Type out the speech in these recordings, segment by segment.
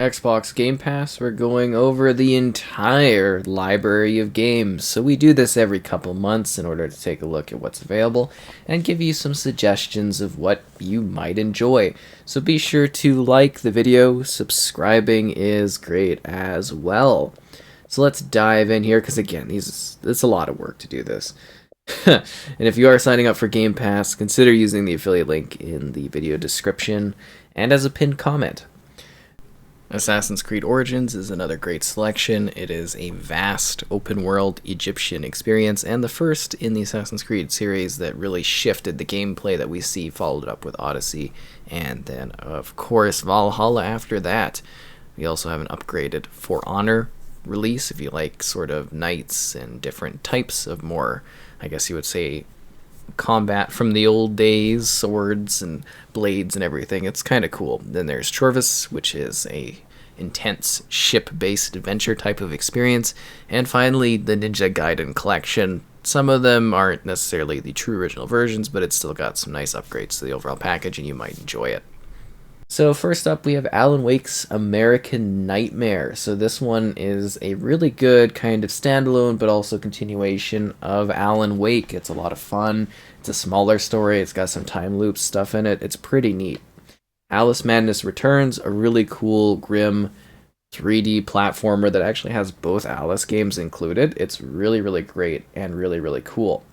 Xbox Game Pass, we're going over the entire library of games. So we do this every couple months in order to take a look at what's available and give you some suggestions of what you might enjoy. So be sure to like the video, subscribing is great as well. So let's dive in here because again, it's a lot of work to do this. And if you are signing up for Game Pass, consider using the affiliate link in the video description and as a pinned comment. Assassin's Creed Origins is another great selection. It is a vast open-world Egyptian experience, and the first in the Assassin's Creed series that really shifted the gameplay that we see, followed up with Odyssey, and then, of course, Valhalla after that. We also have an upgraded For Honor release, if you like sort of knights and different types of more, I guess you would say, combat from the old days, swords and blades and everything. It's kind of cool. Then there's Chorvis, which is a intense ship-based adventure type of experience. And finally, the Ninja Gaiden collection. Some of them aren't necessarily the true original versions, but it's still got some nice upgrades to the overall package, and you might enjoy it. So first up, we have Alan Wake's American Nightmare. So this one is a really good kind of standalone, but also continuation of Alan Wake. It's a lot of fun. It's a smaller story. It's got some time loop stuff in it. It's pretty neat. Alice Madness Returns, a really cool, grim 3D platformer that actually has both Alice games included. It's really, really great and really, really cool.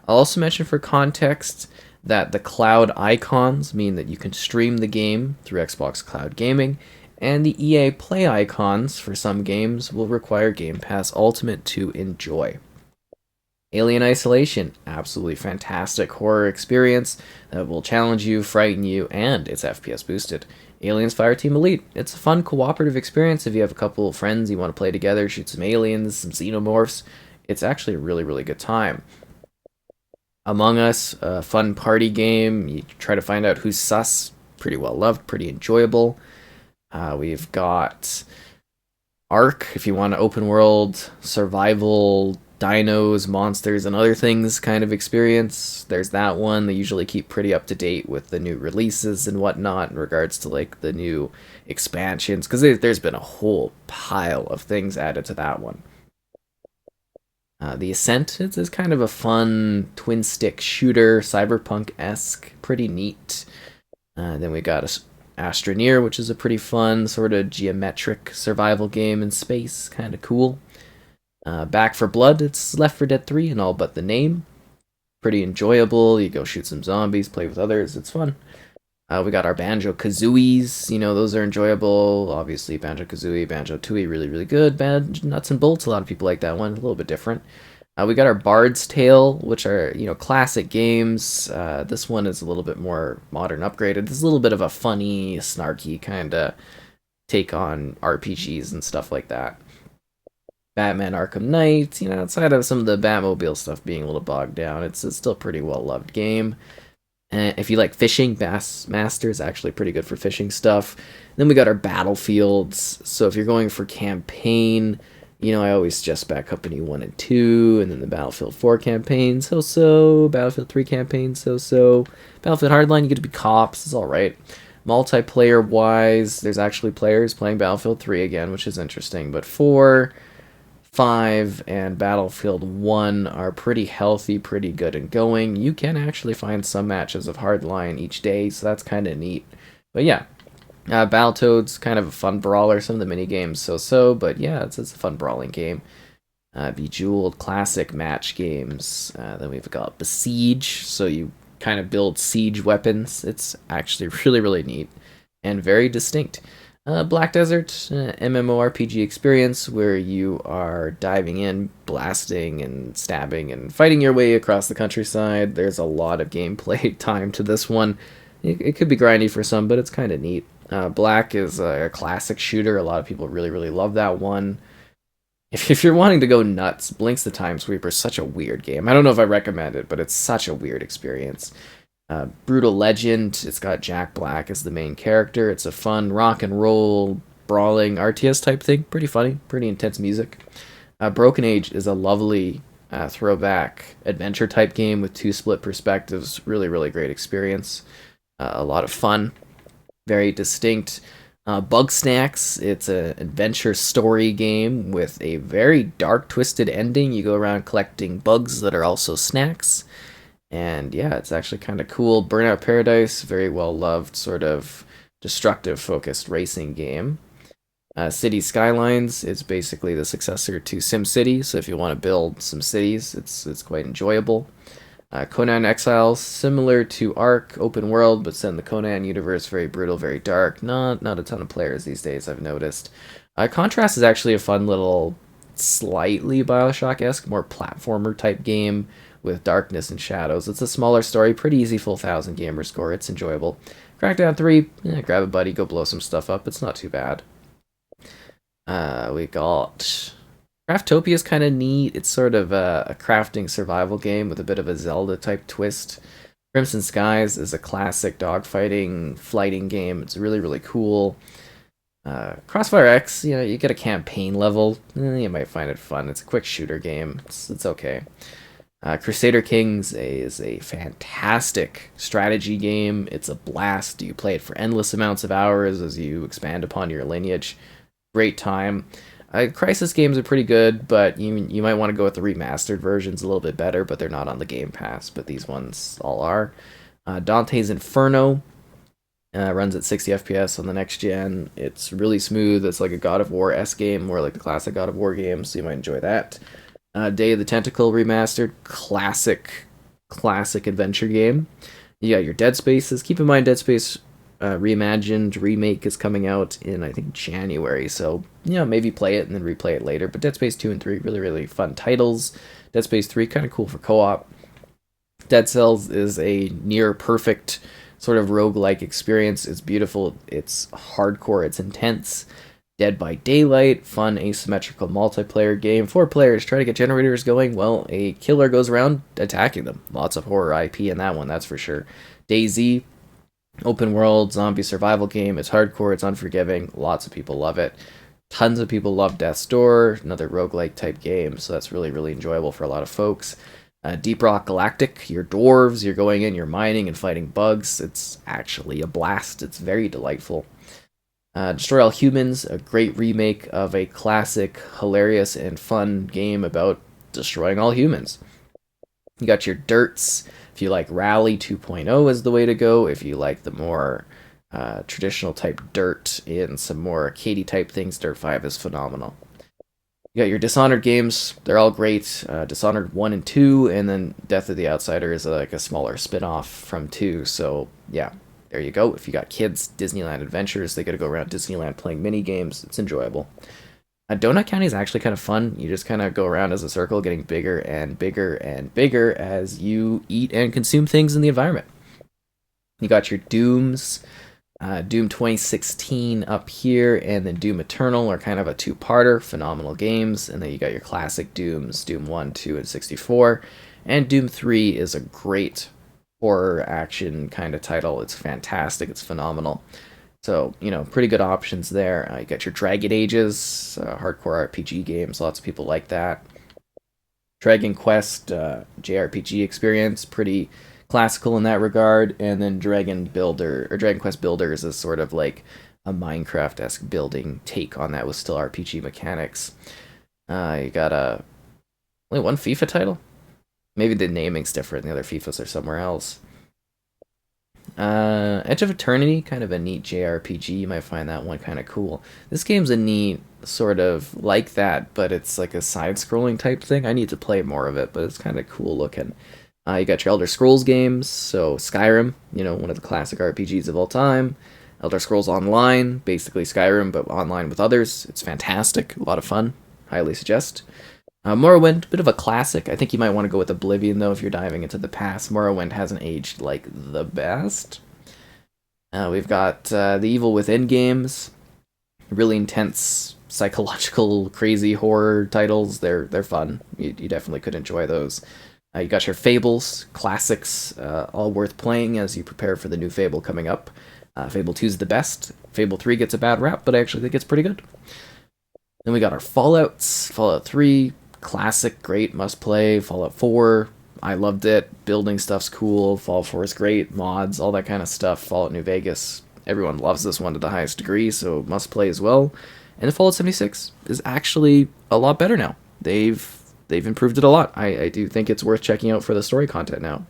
I'll also mention for context that the cloud icons mean that you can stream the game through Xbox Cloud Gaming, and the EA Play icons for some games will require Game Pass Ultimate to enjoy. Alien Isolation, absolutely fantastic horror experience that will challenge you, frighten you, and it's FPS boosted. Aliens Fireteam Elite, it's a fun cooperative experience if you have a couple of friends you want to play together, shoot some aliens, some xenomorphs. It's actually a really, really good time. Among Us, a fun party game. You try to find out who's sus. Pretty well loved, pretty enjoyable. We've got Ark, if you want an open world, survival, dinos, monsters, and other things kind of experience. There's that one. They usually keep pretty up to date with the new releases and whatnot in regards to like the new expansions, because there's been a whole pile of things added to that one. The Ascent is kind of a fun twin-stick shooter, cyberpunk-esque, pretty neat. Then we got Astroneer, which is a pretty fun sort of geometric survival game in space, kind of cool. Back 4 Blood, it's Left 4 Dead 3 and all but the name. Pretty enjoyable, you go shoot some zombies, play with others, it's fun. We got our Banjo-Kazooies, those are enjoyable. Obviously, Banjo-Kazooie, Banjo-Tooie, really, really good. Bad Nuts and Bolts, a lot of people like that one, a little bit different. We got our Bards Tail, which are, classic games. This one is a little bit more modern upgraded. It's a little bit of a funny, snarky kind of take on RPGs and stuff like that. Batman Arkham Knight, outside of some of the Batmobile stuff being a little bogged down, it's still a pretty well-loved game. If you like fishing, Bassmaster is actually pretty good for fishing stuff. Then we got our Battlefields. So if you're going for campaign, I always suggest Bad Company 1 and 2, and then the Battlefield 4 campaign, so-so. Battlefield 3 campaign, so-so. Battlefield Hardline, you get to be cops, it's alright. Multiplayer-wise, there's actually players playing Battlefield 3 again, which is interesting, but 4... 5 and Battlefield 1 are pretty healthy, pretty good and going. You can actually find some matches of Hardline each day, so that's kind of neat. But yeah, Battletoads, kind of a fun brawler. Some of the mini games so-so, but yeah, it's a fun brawling game. Bejeweled, classic match games. Then we've got Besiege, so you kind of build siege weapons. It's actually really, really neat and very distinct. Black Desert, MMORPG experience where you are diving in, blasting and stabbing and fighting your way across the countryside. There's a lot of gameplay time to this one. It could be grindy for some, but it's kind of neat. Black is a classic shooter. A lot of people really, really love that one. If you're wanting to go nuts, Blinks the Time Sweeper is such a weird game. I don't know if I recommend it, but it's such a weird experience. Brutal Legend, it's got Jack Black as the main character. It's a fun rock and roll, brawling RTS type thing. Pretty funny, pretty intense music. Broken Age is a lovely throwback adventure type game with 2 split perspectives. Really, really great experience. A lot of fun. Very distinct. Bug Snacks, it's an adventure story game with a very dark, twisted ending. You go around collecting bugs that are also snacks. And yeah, it's actually kind of cool. Burnout Paradise, very well loved, sort of destructive focused racing game. City Skylines is basically the successor to SimCity, so if you want to build some cities, it's quite enjoyable. Conan Exiles, similar to Ark, open world, but set in the Conan universe, very brutal, very dark. Not a ton of players these days, I've noticed. Contrast is actually a fun little, slightly Bioshock-esque, more platformer type game with darkness and shadows. It's a smaller story, pretty easy, full 1,000 gamer score. It's enjoyable. Crackdown 3, grab a buddy, go blow some stuff up. It's not too bad. We got Craftopia is kind of neat. It's sort of a crafting survival game with a bit of a Zelda type twist. Crimson Skies is a classic dogfighting, flighting game. It's really, really cool. Crossfire X, you get a campaign level. You might find it fun. It's a quick shooter game. It's okay. Crusader Kings is a fantastic strategy game. It's a blast. You play it for endless amounts of hours as you expand upon your lineage. Great time. Crisis games are pretty good, but you might want to go with the remastered versions, a little bit better, but they're not on the Game Pass, but these ones all are. Dantes Inferno runs at 60 FPS on the next gen. It's really smooth. It's like a God of War-esque game, more like the classic God of War games, so you might enjoy that. Day of the Tentacle remastered, classic adventure game. You got your Dead Spaces. Keep in mind, Dead Space Reimagined remake is coming out in, I think, January, so maybe play it and then replay it later. But Dead Space 2 and 3, really, really fun titles. Dead Space 3, kind of cool for co-op. Dead Cells is a near perfect sort of roguelike experience. It's beautiful, it's hardcore, it's intense. Dead by Daylight, fun asymmetrical multiplayer game. 4 players try to get generators going. Well, a killer goes around attacking them. Lots of horror IP in that one, that's for sure. DayZ, open world zombie survival game. It's hardcore, it's unforgiving. Lots of people love it. Tons of people love Death's Door, another roguelike type game, so that's really, really enjoyable for a lot of folks. Deep Rock Galactic, you're dwarves, you're going in, you're mining and fighting bugs. It's actually a blast. It's very delightful. Destroy All Humans, a great remake of a classic, hilarious, and fun game about destroying all humans. You got your Dirts. If you like Rally 2.0 is the way to go. If you like the more traditional type Dirt and some more arcadey type things, Dirt 5 is phenomenal. You got your Dishonored games. They're all great. Dishonored 1 and 2, and then Death of the Outsider is like a smaller spin-off from 2, so yeah. There you go. If you got kids, Disneyland Adventures, they get to go around Disneyland playing mini games. It's enjoyable. Donut County is actually kind of fun. You just kind of go around as a circle, getting bigger and bigger and bigger as you eat and consume things in the environment. You got your Dooms. Doom 2016 up here, and then Doom Eternal are kind of a two-parter. Phenomenal games. And then you got your classic Dooms, Doom 1, 2, and 64. And Doom 3 is a great horror action kind of title. It's fantastic. It's phenomenal. So, pretty good options there. You got your Dragon Ages, hardcore RPG games. Lots of people like that. Dragon Quest, JRPG experience, pretty classical in that regard. And then Dragon Quest Builders is sort of like a Minecraft-esque building take on that with still RPG mechanics. You got only one FIFA title? Maybe the naming's different. The other FIFAs are somewhere else. Edge of Eternity, kind of a neat JRPG. You might find that one kind of cool. This game's a neat sort of like that, but it's like a side-scrolling type thing. I need to play more of it, but it's kind of cool looking. You got your Elder Scrolls games, so Skyrim, one of the classic RPGs of all time. Elder Scrolls Online, basically Skyrim, but online with others. It's fantastic, a lot of fun. Highly suggest. Morrowind, bit of a classic. I think you might want to go with Oblivion, though, if you're diving into the past. Morrowind hasn't aged like the best. We've got the Evil Within games. Really intense, psychological, crazy horror titles. They're fun. You definitely could enjoy those. You got your Fables, classics, all worth playing as you prepare for the new Fable coming up. Fable 2 is the best. Fable 3 gets a bad rap, but I actually think it's pretty good. Then we got our Fallouts. Fallout 3, classic, great, must play. Fallout 4, I loved it. Building stuff's cool. Fallout 4 is great. Mods, all that kind of stuff. Fallout New Vegas, Everyone loves this one to the highest degree, so must play as well. And the Fallout 76 is actually a lot better now. They've improved it a lot. I do think it's worth checking out for the story content now.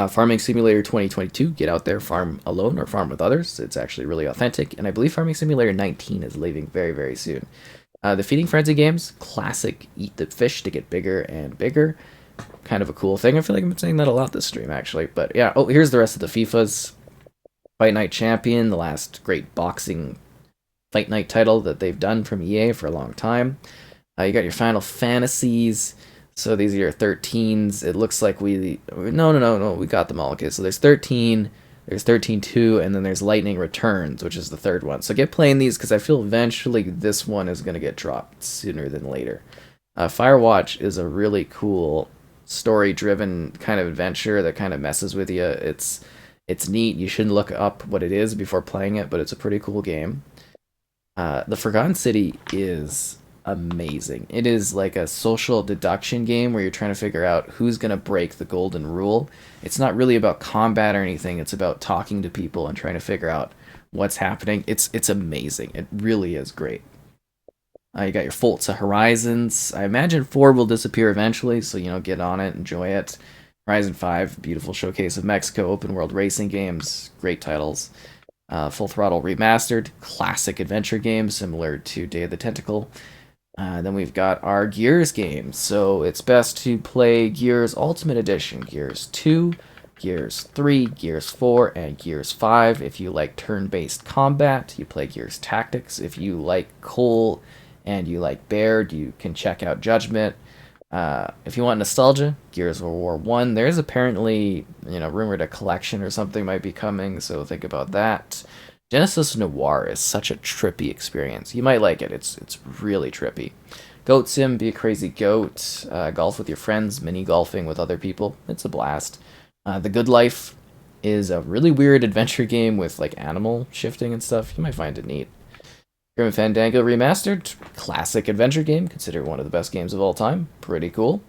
Farming Simulator 2022, get out there, farm alone or farm with others. It's actually really authentic, and I believe Farming Simulator 19 is leaving very, very soon. The Feeding Frenzy games, classic, eat the fish to get bigger and bigger. Kind of a cool thing. I feel like I've been saying that a lot this stream, actually. But yeah, oh, here's the rest of the FIFAs. Fight Night Champion, the last great boxing Fight Night title that they've done from EA for a long time. You got your Final Fantasies. So these are your 13s. It looks like we got them all. Okay, so there's 13, there's 13-2, and then there's Lightning Returns, which is the third one. So get playing these, because I feel eventually this one is going to get dropped sooner than later. Firewatch is a really cool story-driven kind of adventure that kind of messes with you. It's neat. You shouldn't look up what it is before playing it, but it's a pretty cool game. The Forgotten City is amazing. It is like a social deduction game where you're trying to figure out who's going to break the golden rule. It's not really about combat or anything. It's about talking to people and trying to figure out what's happening. It's amazing. It really is great. You got your Forza Horizons. I imagine 4 will disappear eventually, so, get on it, enjoy it. Horizon 5, beautiful showcase of Mexico, open world racing games, great titles. Full Throttle Remastered, classic adventure game, similar to Day of the Tentacle. Then we've got our Gears games. So it's best to play Gears Ultimate Edition, Gears 2, Gears 3, Gears 4, and Gears 5. If you like turn-based combat, you play Gears Tactics. If you like Cole and you like Baird, you can check out Judgment. If you want nostalgia, Gears of War 1. There's apparently, rumored a collection or something might be coming, so think about that. Genesis Noir is such a trippy experience. You might like it. It's really trippy. Goat Sim, be a crazy goat. Golf with your friends, mini golfing with other people. It's a blast. The Good Life is a really weird adventure game with like animal shifting and stuff. You might find it neat. Grim Fandango Remastered, classic adventure game, considered one of the best games of all time. Pretty cool.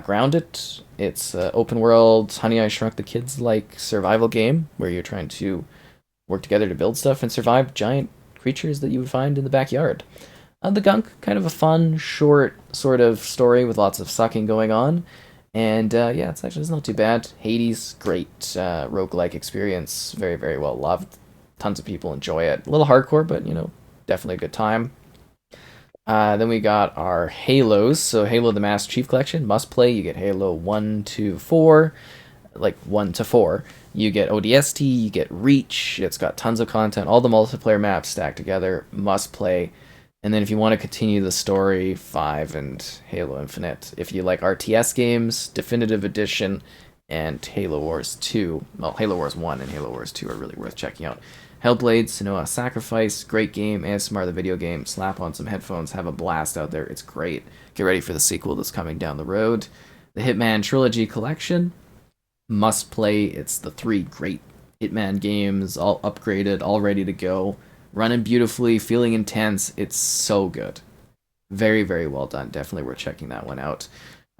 Grounded, it's open world, Honey I Shrunk the Kids like survival game where you're trying to work together to build stuff and survive giant creatures that you would find in the backyard. The Gunk, kind of a fun, short sort of story with lots of sucking going on. And it's not too bad. Hades, great roguelike experience, very, very well loved. Tons of people enjoy it. A little hardcore, but definitely a good time. Then we got our Halos. So Halo the Master Chief Collection, must play. You get Halo 1 to 4, like 1 to 4. You get ODST, you get Reach. It's got tons of content, all the multiplayer maps stacked together, must play. And then if you want to continue the story, 5 and Halo Infinite. If you like RTS games, Definitive Edition, and Halo Wars 2. Well, Halo Wars 1 and Halo Wars 2 are really worth checking out. Hellblade, Senua's Sacrifice, great game. ASMR the video game. Slap on some headphones, have a blast out there. It's great. Get ready for the sequel that's coming down the road. The Hitman Trilogy Collection, must play. It's the 3 great Hitman games, all upgraded, all ready to go. Running beautifully, feeling intense. It's so good. Very, very well done. Definitely worth checking that one out.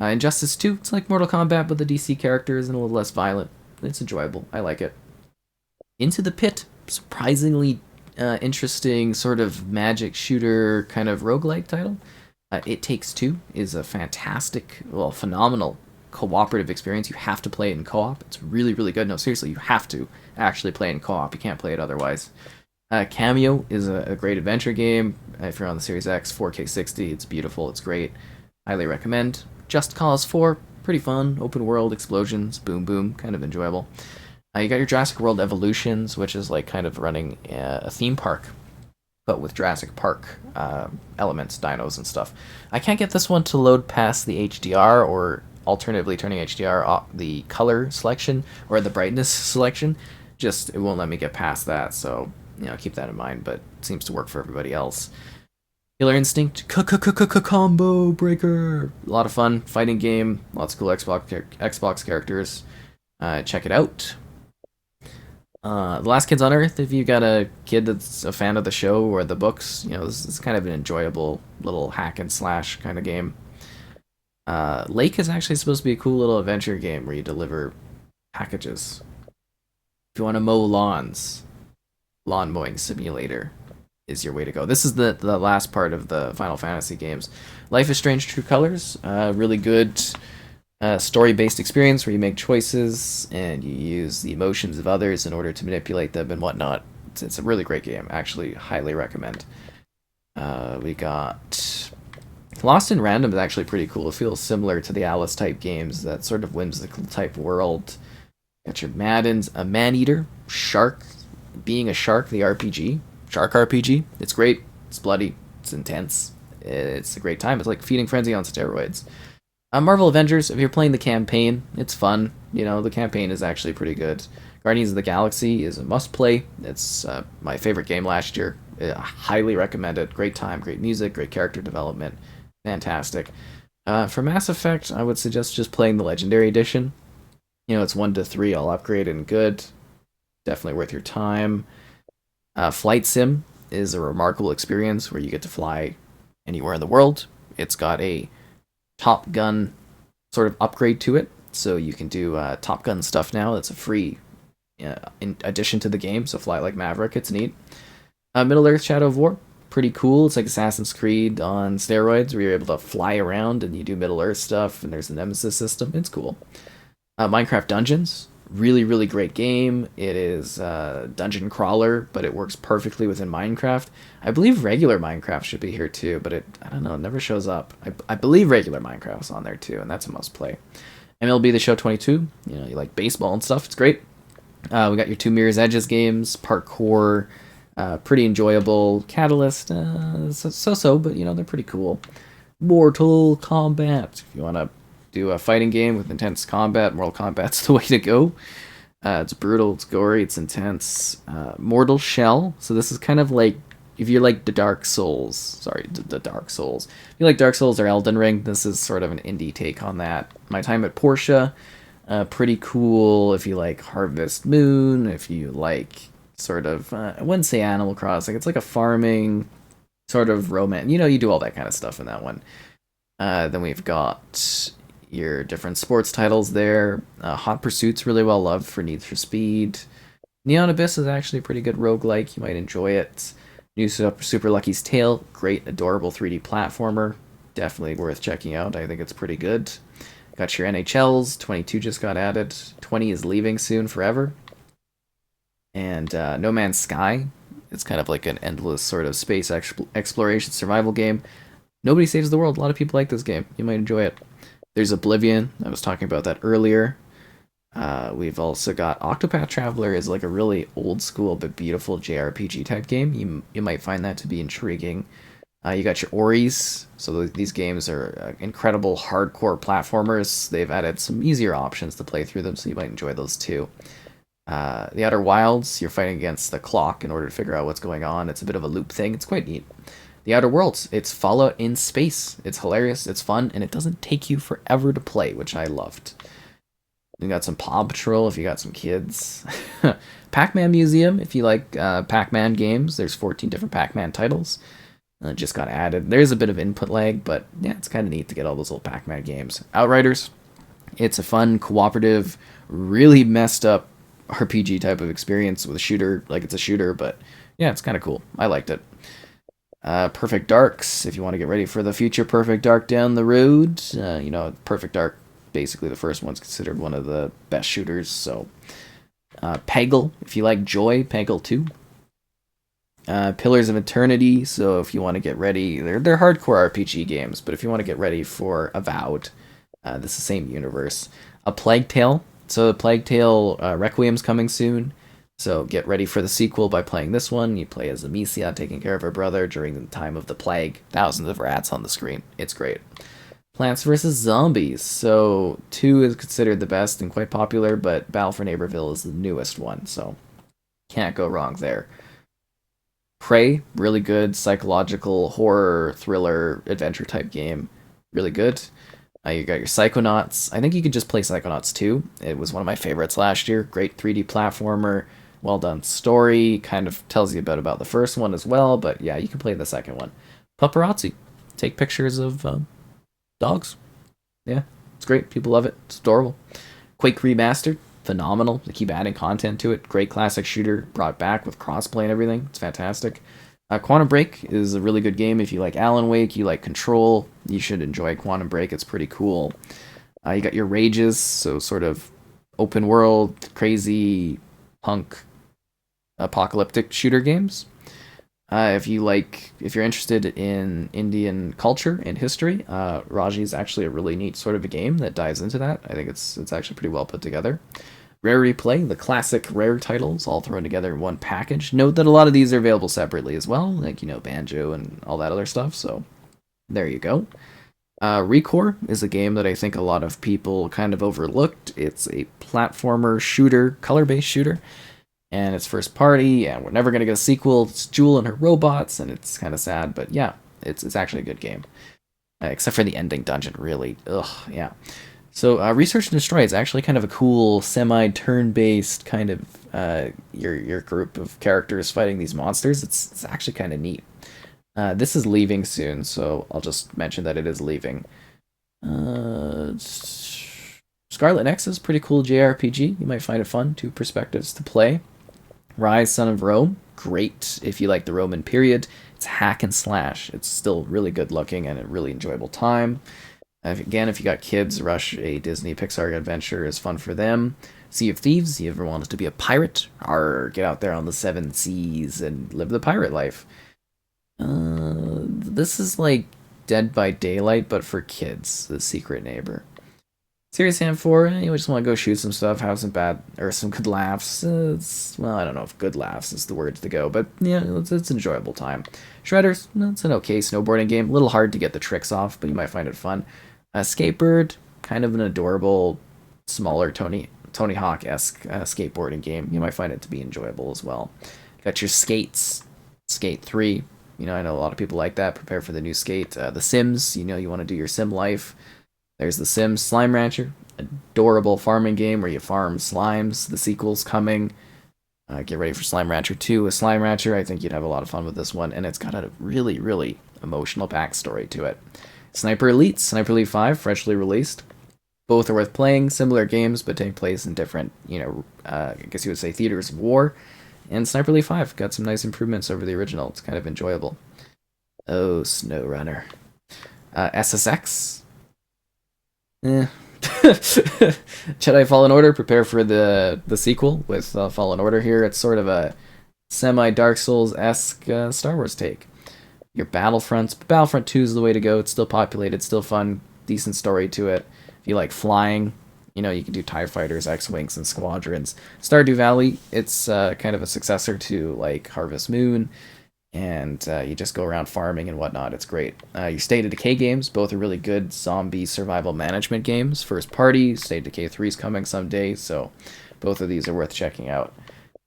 Injustice 2, it's like Mortal Kombat with the DC characters and a little less violent. It's enjoyable. I like it. Into the Pit, surprisingly interesting sort of magic shooter kind of roguelike title. It Takes Two is a fantastic, phenomenal cooperative experience. You have to play it in co-op. It's really, really good. No, seriously, you have to actually play in co-op. You can't play it otherwise. Cameo is a great adventure game. If you're on the Series X, 4K 60, it's beautiful. It's great. Highly recommend. Just Cause 4, pretty fun. Open world, explosions, boom, boom, kind of enjoyable. You got your Jurassic World Evolutions, which is like kind of running a theme park, but with Jurassic Park elements, dinos and stuff. I can't get this one to load past the HDR, or alternatively turning HDR off the color selection or the brightness selection. Just, it won't let me get past that, so keep that in mind, but it seems to work for everybody else. Killer Instinct Combo Breaker, a lot of fun, fighting game, lots of cool Xbox characters. Check it out. The Last Kids on Earth, if you got a kid that's a fan of the show or the books, this is kind of an enjoyable little hack and slash kind of game. Lake is actually supposed to be a cool little adventure game where you deliver packages. If you want to mow lawns, lawn mowing simulator is your way to go. This is the last part of the Final Fantasy games. Life is Strange True Colors, really good story-based experience where you make choices and you use the emotions of others in order to manipulate them and whatnot. It's a really great game. Actually, highly recommend. We got Lost in Random is actually pretty cool. It feels similar to the Alice type games, that sort of whimsical type world. Got your Maddens, a Man-Eater, Shark, Being a Shark, the RPG. Shark RPG. It's great. It's bloody. It's intense. It's a great time. It's like Feeding Frenzy on steroids. Marvel Avengers, if you're playing the campaign, it's fun. You know, the campaign is actually pretty good. Guardians of the Galaxy is a must-play. It's my favorite game last year. I highly recommend it. Great time, great music, great character development. Fantastic. For Mass Effect, I would suggest just playing the Legendary Edition. You know, it's 1 to 3, all upgraded and good. Definitely worth your time. Flight Sim is a remarkable experience where you get to fly anywhere in the world. It's got a Top Gun sort of upgrade to it, so you can do Top Gun stuff now. That's a free in addition to the game, so fly like Maverick. It's neat. Middle Earth Shadow of War, pretty cool. It's like Assassin's Creed on steroids, where you're able to fly around and you do Middle Earth stuff, and there's a Nemesis system. It's cool. Minecraft Dungeons, really, really great game. It is dungeon crawler, but it works perfectly within Minecraft. I believe regular Minecraft should be here too, but I don't know, it never shows up. I believe regular Minecraft's on there too, and that's a must play. MLB The Show 22, you know, you like baseball and stuff, it's great. We got your two Mirror's Edges games, Parkour, pretty enjoyable. Catalyst, so-so, but you know, they're pretty cool. Mortal Kombat, if you want to do a fighting game with intense combat, Mortal Kombat's the way to go. It's brutal, it's gory, it's intense. Mortal Shell, so this is kind of like, if you like the Dark Souls, if you like Dark Souls or Elden Ring, this is sort of an indie take on that. My Time at Portia, pretty cool if you like Harvest Moon, if you like sort of, I wouldn't say Animal Crossing, it's like a farming sort of romance, you know, you do all that kind of stuff in that one. Then we've got your different sports titles there. Hot Pursuit's really well loved for Need for Speed. Neon Abyss is actually a pretty good roguelike, you might enjoy it. New Super Lucky's Tale, great, adorable 3D platformer, definitely worth checking out, I think it's pretty good. Got your NHLs, 22 just got added, 20 is leaving soon forever. And No Man's Sky, it's kind of like an endless sort of space exploration survival game. Nobody saves the world, a lot of people like this game, you might enjoy it. There's Oblivion, I was talking about that earlier. We've also got Octopath Traveler is like a really old school but beautiful JRPG type game. You might find that to be intriguing. You got your Oris, so these games are incredible hardcore platformers. They've added some easier options to play through them, so you might enjoy those too. The Outer Wilds, you're fighting against the clock in order to figure out what's going on. It's a bit of a loop thing, it's quite neat. The Outer Worlds, it's Fallout in space. It's hilarious, it's fun, and it doesn't take you forever to play, which I loved. You got some Paw Patrol if you got some kids. PacMan Museum if you like Pac-Man games. There's 14 different Pac-Man titles. It just got added. There's a bit of input lag, but yeah, it's kind of neat to get all those old Pac-Man games. Outriders, it's a fun, cooperative, really messed up RPG type of experience with a shooter. Like, it's a shooter, but yeah, it's kind of cool. I liked it. Perfect Darks, if you want to get ready for the future Perfect Dark down the road. You know, Perfect Dark, basically the first one's considered one of the best shooters, so. Peggle, if you like Joy, Peggle 2. Pillars of Eternity, so if you want to get ready, they're hardcore RPG games, but if you want to get ready for Avowed, this is the same universe. A Plague Tale, so the Plague Tale Requiem's coming soon, so get ready for the sequel by playing this one. You play as Amicia taking care of her brother during the time of the plague. Thousands of rats on the screen. It's great. Plants vs. Zombies. So 2 is considered the best and quite popular, but Battle for Neighborville is the newest one, so can't go wrong there. Prey, really good psychological horror thriller adventure type game. Really good. You got your Psychonauts. I think you could just play Psychonauts 2. It was one of my favorites last year. Great 3D platformer. Well done story. Kind of tells you a bit about the first one as well, but yeah, you can play the second one. Paparazzi. Take pictures of dogs. Yeah, it's great. People love it. It's adorable. Quake Remastered. phenomenal. They keep adding content to it. Great classic shooter brought back with crossplay and everything. It's fantastic. Quantum Break is a really good game. If you like Alan Wake, you like Control, you should enjoy Quantum Break. It's pretty cool. You got your Rages, so sort of open world, crazy, punk, apocalyptic shooter games. If you're interested in Indian culture and history, Raji is actually a really neat sort of a game that dives into that. I think it's actually pretty well put together. Rare Replay, the classic Rare titles, all thrown together in one package. Note that a lot of these are available separately as well, like, Banjo and all that other stuff, so there you go. ReCore is a game that I think a lot of people kind of overlooked. It's a platformer shooter, color-based shooter, and it's first party, and we're never going to get a sequel. It's Jewel and her robots, and it's kind of sad, but yeah, it's actually a good game. Except for the ending dungeon, really. Ugh, yeah. So Research and Destroy is actually kind of a cool semi-turn-based kind of your group of characters fighting these monsters. It's actually kind of neat. This is leaving soon, so I'll just mention that it is leaving. Scarlet Nexus is pretty cool JRPG. You might find it fun. 2 perspectives to play. Ryze Son of Rome, great if you like the Roman period. It's hack and slash. It's still really good looking and a really enjoyable time. Again, if you got kids, Rush, a Disney Pixar adventure, is fun for them. Sea of Thieves, you ever wanted to be a pirate? Get out there on the 7 seas and live the pirate life. This is like Dead by Daylight, but for kids, The Secret Neighbor. Serious Sam 4, you just want to go shoot some stuff, have some good laughs. I don't know if good laughs is the word to go, but yeah, it's an enjoyable time. Shredders, it's an okay snowboarding game. A little hard to get the tricks off, but you might find it fun. Skatebird, kind of an adorable, smaller Tony Hawk-esque skateboarding game. You might find it to be enjoyable as well. Got your Skates, Skate 3. I know a lot of people like that. Prepare for the new Skate. The Sims, you want to do your sim life. There's The Sims Slime Rancher, adorable farming game where you farm slimes. The sequel's coming. Get ready for Slime Rancher 2 with Slime Rancher. I think you'd have a lot of fun with this one, and it's got a really, really emotional backstory to it. Sniper Elite, Sniper Elite 5, freshly released. Both are worth playing, similar games, but take place in different, I guess you would say theaters of war. And Sniper Elite 5 got some nice improvements over the original. It's kind of enjoyable. Oh, SnowRunner. SSX. Jedi Fallen Order, prepare for the sequel with Fallen Order here. It's sort of a semi-Dark Souls-esque Star Wars take. Your Battlefronts. Battlefront 2 is the way to go. It's still populated, still fun, decent story to it. If you like flying, you can do TIE Fighters, X-Wings, and Squadrons. Stardew Valley, it's kind of a successor to like Harvest Moon, and you just go around farming and whatnot. It's great. Your State of Decay games, both are really good zombie survival management games. First party, State of Decay 3 is coming someday, so both of these are worth checking out.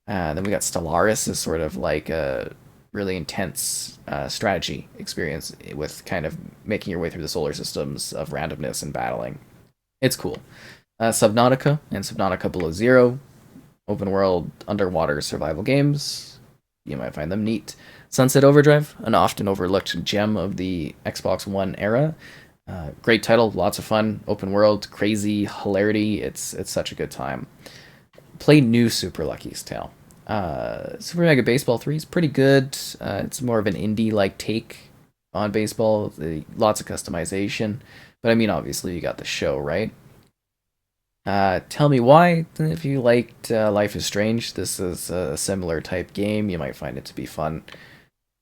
Then we got Stellaris, is sort of like a really intense strategy experience with kind of making your way through the solar systems of randomness and battling. It's cool. Subnautica and Subnautica Below Zero, open world underwater survival games. You might find them neat. Sunset Overdrive, an often overlooked gem of the Xbox One era. Great title, lots of fun, open world, crazy hilarity. It's such a good time. Play new Super Lucky's Tale. Super Mega Baseball 3 is pretty good. It's more of an indie-like take on baseball. Lots of customization. But I mean, obviously, you got the show, right? Tell Me Why, if you liked Life is Strange. This is a similar type game. You might find it to be fun.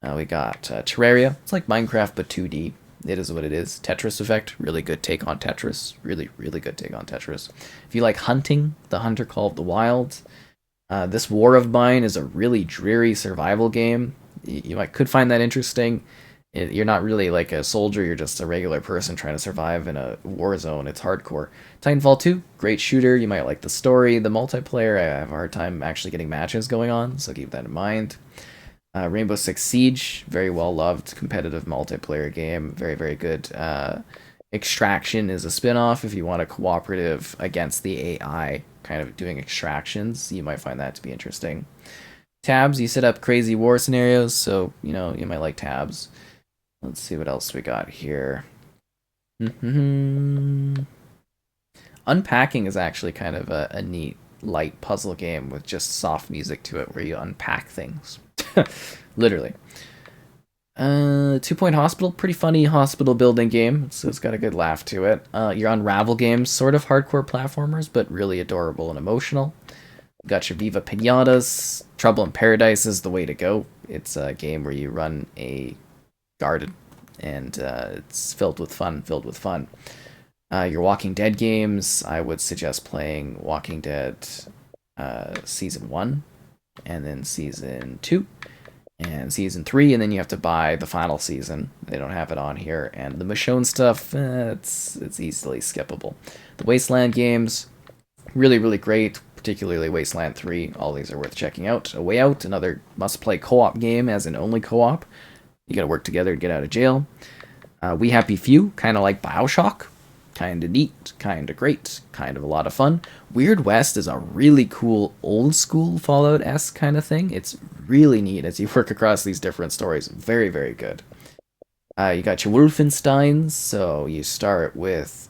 We got Terraria. It's like Minecraft, but 2D. It is what it is. Tetris Effect, really good take on Tetris. Really, really good take on Tetris. If you like hunting, The Hunter Call of the Wild. This War of Mine is a really dreary survival game. You could find that interesting. You're not really like a soldier, you're just a regular person trying to survive in a war zone. It's hardcore. Titanfall 2, great shooter. You might like the story. The multiplayer, I have a hard time actually getting matches going on, so keep that in mind. Rainbow Six Siege, very well loved competitive multiplayer game. Very, very good. Extraction is a spin-off if you want a cooperative against the AI kind of doing extractions. You might find that to be interesting. Tabs, you set up crazy war scenarios, so you might like Tabs. Let's see what else we got here. Unpacking is actually kind of a neat light puzzle game with just soft music to it where you unpack things. Literally. 2 Point Hospital, pretty funny hospital building game, so it's got a good laugh to it. Your Unravel games, sort of hardcore platformers, but really adorable and emotional. Got your Viva Pinatas. Trouble in Paradise is the way to go. It's a game where you run a garden, and it's filled with fun. Your Walking Dead games, I would suggest playing Walking Dead Season 1, and then Season 2, and Season 3, and then you have to buy the final season. They don't have it on here. And the Michonne stuff, it's easily skippable. The Wasteland games, really, really great, particularly Wasteland 3. All these are worth checking out. A Way Out, another must-play co-op game, as in only co-op. You gotta work together to get out of jail. We Happy Few, kind of like Bioshock. Kind of neat, kind of great, kind of a lot of fun. Weird West is a really cool old-school Fallout-esque kind of thing. It's really neat as you work across these different stories. Very, very good. You got your Wolfensteins, so you start with...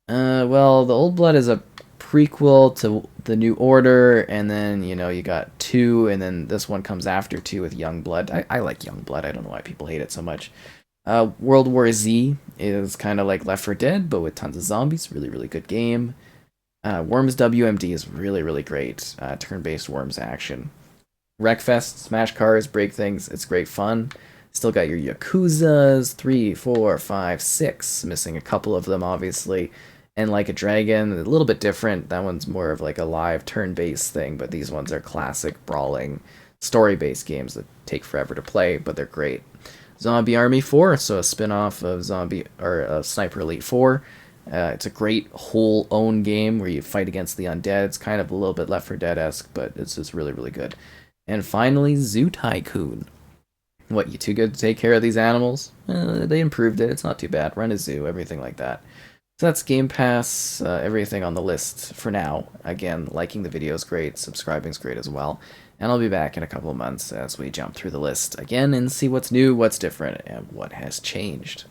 well, the Old Blood is a prequel to the New Order, and then, you know, you got 2, and then this one comes after 2 with Youngblood. I like Youngblood. I don't know why people hate it so much. World War Z is kind of like Left 4 Dead, but with tons of zombies. Really, really good game. Worms WMD is really, really great. Turn-based Worms action. Wreckfest, smash cars, break things. It's great fun. Still got your Yakuzas, 3, 4, 5, 6. Missing a couple of them, obviously. And Like a Dragon, a little bit different. That one's more of like a live turn-based thing, but these ones are classic, brawling, story-based games that take forever to play, but they're great. Zombie Army 4, so a spin-off of Sniper Elite 4. It's a great whole own game where you fight against the undead. It's kind of a little bit Left 4 Dead-esque, but it's just really, really good. And finally, Zoo Tycoon. What, you too good to take care of these animals? They improved it. It's not too bad. Run a zoo, everything like that. So that's Game Pass, everything on the list for now. Again, liking the video is great, subscribing is great as well. And I'll be back in a couple of months as we jump through the list again and see what's new, what's different, and what has changed.